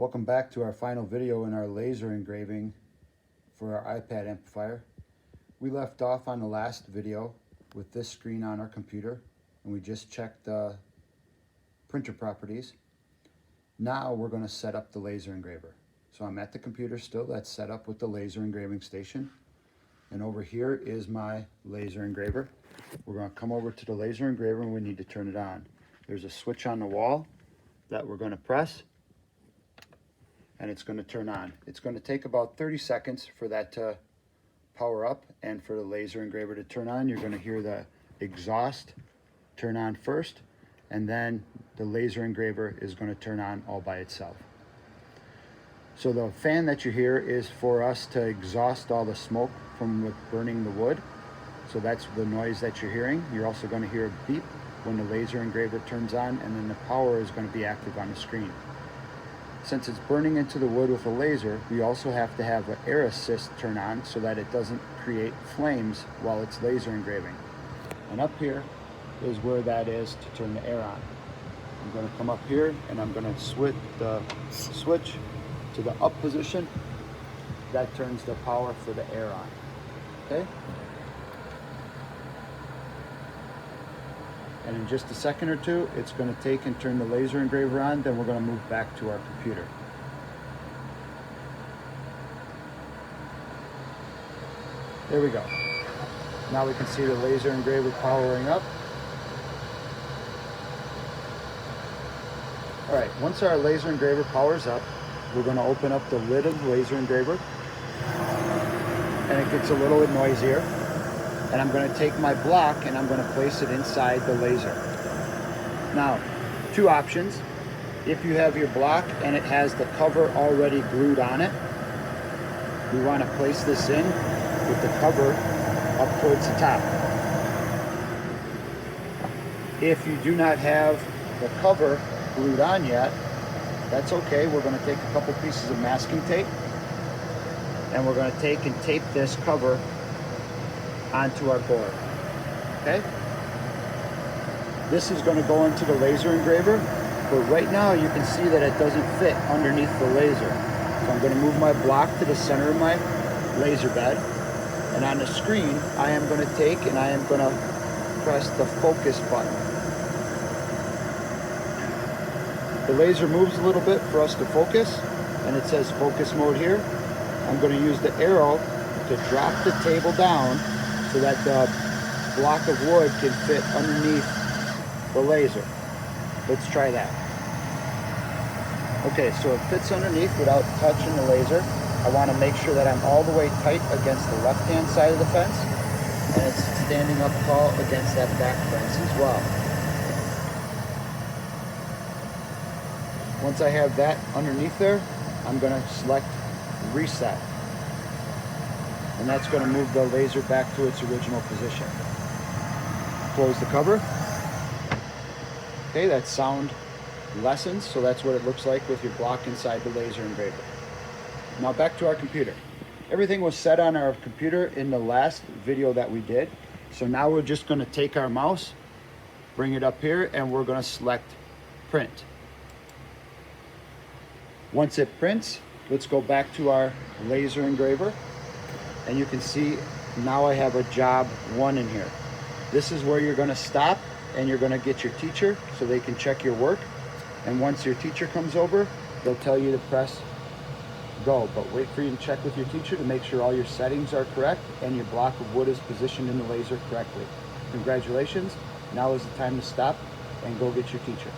Welcome back to our final video in our laser engraving for our iPad amplifier. We left off on the last video with this screen on our computer, and we just checked the printer properties. Now we're going to set up the laser engraver. So I'm at the computer still, that's set up with the laser engraving station. And over here is my laser engraver. We're going to come over to the laser engraver and we need to turn it on. There's a switch on the wall that we're going to press, and it's going to turn on. It's going to take about 30 seconds for that to power up and for the laser engraver to turn on. You're going to hear the exhaust turn on first, and then the laser engraver is going to turn on all by itself. So the fan that you hear is for us to exhaust all the smoke from burning the wood. So that's the noise that you're hearing. You're also going to hear a beep when the laser engraver turns on, and then the power is going to be active on the screen. Since it's burning into the wood with a laser, we also have to have an air assist turn on so that it doesn't create flames while it's laser engraving. And up here is where that is to turn the air on. I'm going to come up here and I'm going to switch the switch to the up position. That turns the power for the air on. Okay? And in just a second or two, it's going to take and turn the laser engraver on. Then we're going to move back to our computer. There we go. Now we can see the laser engraver powering up. All right, once our laser engraver powers up, we're going to open up the lid of the laser engraver. And it gets a little bit noisier. And I'm going to take my block and I'm going to place it inside the laser. Now, two options. If you have your block and it has the cover already glued on it, we want to place this in with the cover up towards the top. If you do not have the cover glued on yet, that's okay. We're going to take a couple pieces of masking tape and we're going to take and tape this cover onto our board. Okay? This is going to go into the laser engraver, but right now you can see that it doesn't fit underneath the laser. So I'm going to move my block to the center of my laser bed, and on the screen I am going to take and I am going to press the focus button. The laser moves a little bit for us to focus, and it says focus mode here. I'm going to use the arrow to drop the table down so that the block of wood can fit underneath the laser. Let's try that. Okay, so it fits underneath without touching the laser. I want to make sure that I'm all the way tight against the left-hand side of the fence, and it's standing up tall against that back fence as well. Once I have that underneath there, I'm going to select reset. And that's going to move the laser back to its original position. Close the cover. Okay, that sound lessens, so that's what it looks like with your block inside the laser engraver. Now back to our computer. Everything was set on our computer in the last video that we did. So now we're just going to take our mouse, bring it up here, and we're going to select print. Once it prints, let's go back to our laser engraver. And you can see now I have a job 1 in here. This is where you're going to stop and you're going to get your teacher so they can check your work. And once your teacher comes over, they'll tell you to press go. But wait for you to check with your teacher to make sure all your settings are correct and your block of wood is positioned in the laser correctly. Congratulations. Now is the time to stop and go get your teacher.